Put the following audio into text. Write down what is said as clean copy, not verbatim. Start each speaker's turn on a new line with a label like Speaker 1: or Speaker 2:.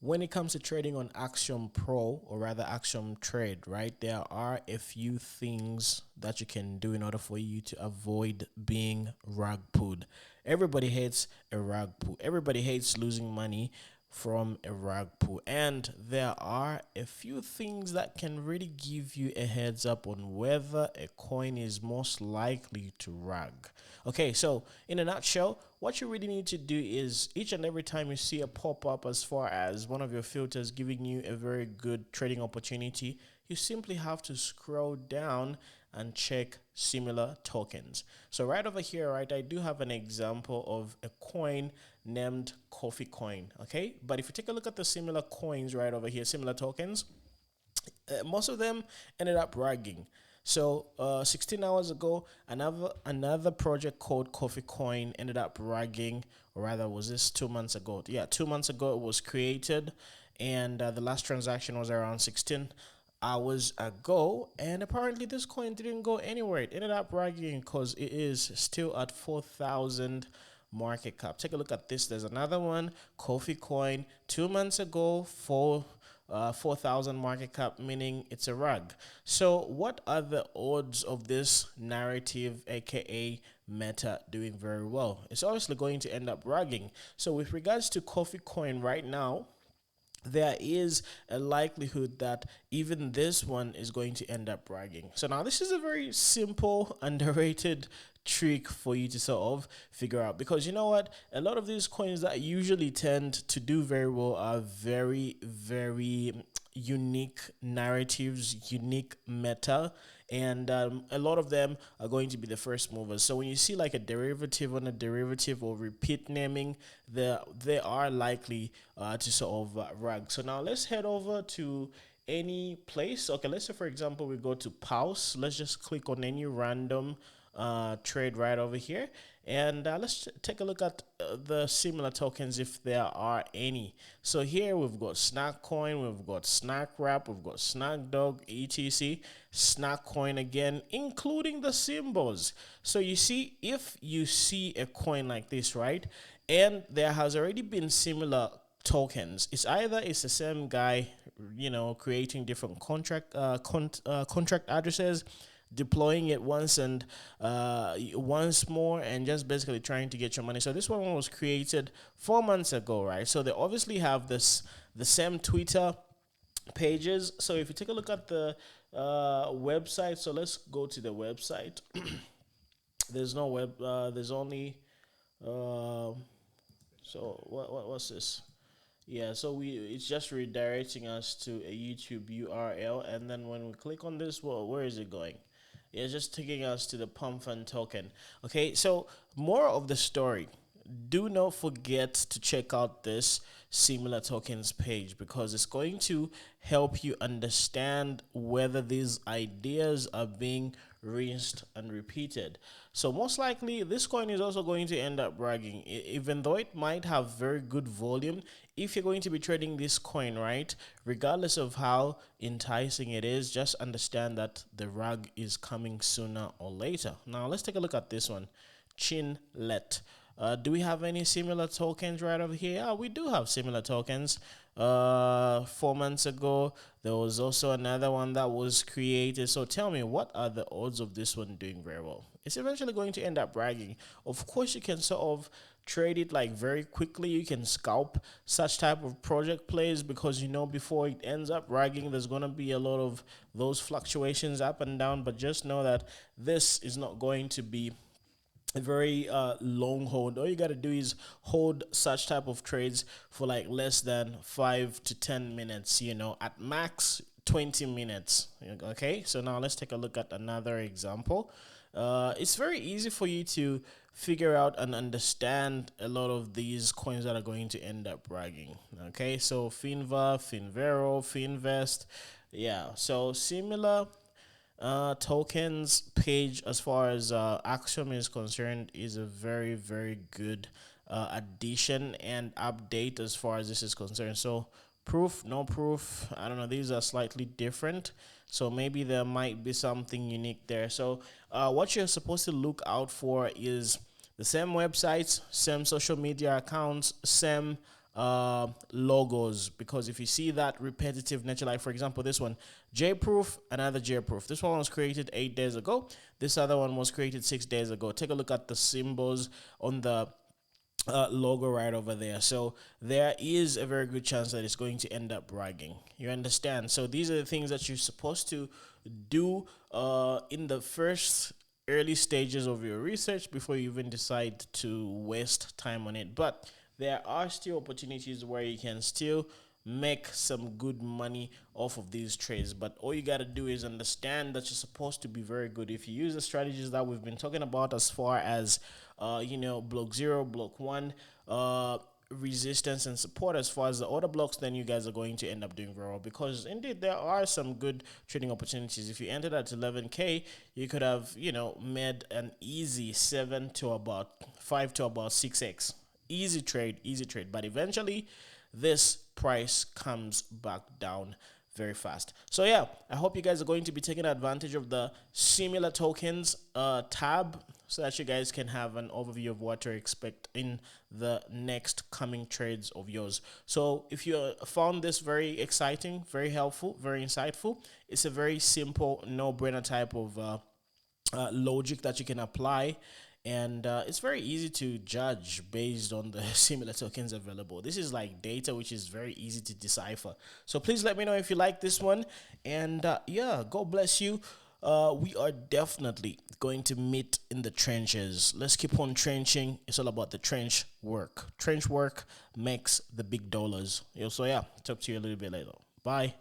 Speaker 1: when it comes to trading on Axiom Pro, or rather Axiom Trade, right, there are a few things that you can do in order for you to avoid being rug pulled. Everybody hates a rug pull. Everybody hates losing money from a rug pull, and there are a few things that can really give you a heads up on whether a coin is most likely to rug. Okay, so in a nutshell, what you really need to do is each and every time you see a pop-up as far as one of your filters giving you a very good trading opportunity, you simply have to scroll down and check similar tokens. So right over here, right, I do have an example of a coin named Coffee Coin, okay? But if you take a look at the similar coins right over here, similar tokens, most of them ended up ragging. So 16 hours ago, another project called Coffee Coin ended up ragging, or rather, was this 2 months ago? Yeah, 2 months ago it was created, and the last transaction was around 16 hours ago, and apparently this coin didn't go anywhere. It ended up ragging because it is still at 4,000 market cap. Take a look at this. There's another one, Coffee Coin, 2 months ago, 4,000 market cap, meaning it's a rug. So what are the odds of this narrative, aka meta, doing very well? It's obviously going to end up rugging. So with regards to Coffee Coin right now, there is a likelihood that even this one is going to end up bragging. So now this is a very simple, underrated trick for you to sort of figure out, because you know what, a lot of these coins that usually tend to do very well are very, very unique narratives, unique meta, and a lot of them are going to be the first movers. So when you see like a derivative on a derivative or repeat naming, they are likely to sort of rug. So now let's head over to any place. Okay, let's say for example we go to pause. Let's just click on any random trade right over here, and let's take a look at the similar tokens if there are any. So here we've got Snack Coin, we've got Snack Wrap, we've got Snack Dog, etc. Snack Coin again, including the symbols. So you see, if you see a coin like this, right, and there has already been similar tokens, it's either it's the same guy, you know, creating different contract addresses, deploying it once and once more, and just basically trying to get your money. So this one was created 4 months ago, right? So they obviously have the same Twitter pages. So if you take a look at the website, so let's go to the website. There's no there's only so what's this? Yeah, so it's just redirecting us to a YouTube URL, and then when we click on this, well, where is it going? It's just taking us to the pump fund token. Okay, so more of the story. Do not forget to check out this similar tokens page, because it's going to help you understand whether these ideas are being rinsed and repeated. So most likely this coin is also going to end up bragging, even though it might have very good volume. If you're going to be trading this coin, right, regardless of how enticing it is, just understand that the rug is coming sooner or later. Now let's take a look at this one, Chinlet. Do we have any similar tokens right over here? Yeah, we do have similar tokens. 4 months ago, there was also another one that was created. So tell me, what are the odds of this one doing very well? It's eventually going to end up bragging. Of course, you can sort of trade it like very quickly. You can scalp such type of project plays, because you know before it ends up bragging, there's going to be a lot of those fluctuations up and down. But just know that this is not going to be a very long hold. All you got to do is hold such type of trades for like less than 5 to 10 minutes, you know, at max 20 minutes. Okay, so now let's take a look at another example. It's very easy for you to figure out and understand a lot of these coins that are going to end up bragging. Okay, so Finva, Finvero, Finvest, yeah, so similar tokens page as far as Axiom is concerned is a very, very good addition and update as far as this is concerned. So proof, no proof, I don't know, these are slightly different, so maybe there might be something unique there. So what you're supposed to look out for is the same websites, same social media accounts, same logos, because if you see that repetitive nature, like for example this one, J-proof, another J-proof, this one was created 8 days ago, this other one was created 6 days ago. Take a look at the symbols on the logo right over there. So there is a very good chance that it's going to end up bragging. You understand? So these are the things that you're supposed to do in the first early stages of your research before you even decide to waste time on it. But there are still opportunities where you can still make some good money off of these trades. But all you got to do is understand that you're supposed to be very good. If you use the strategies that we've been talking about, as far as block 0, block 1, resistance and support, as far as the order blocks, then you guys are going to end up doing very well, because indeed there are some good trading opportunities. If you entered at 11k, you could have made an easy 7 to about 5 to about 6x. Easy trade. But eventually this price comes back down very fast. So yeah, I hope you guys are going to be taking advantage of the similar tokens tab, so that you guys can have an overview of what to expect in the next coming trades of yours. So if you found this very exciting, very helpful, very insightful, it's a very simple, no-brainer type of logic that you can apply, and it's very easy to judge based on the similar tokens available. This is like data which is very easy to decipher. So please let me know if you like this one, and yeah, God bless you. We are definitely going to meet in the trenches. Let's keep on trenching. It's all about the trench work. Trench work makes the big dollars. So yeah, talk to you a little bit later. Bye.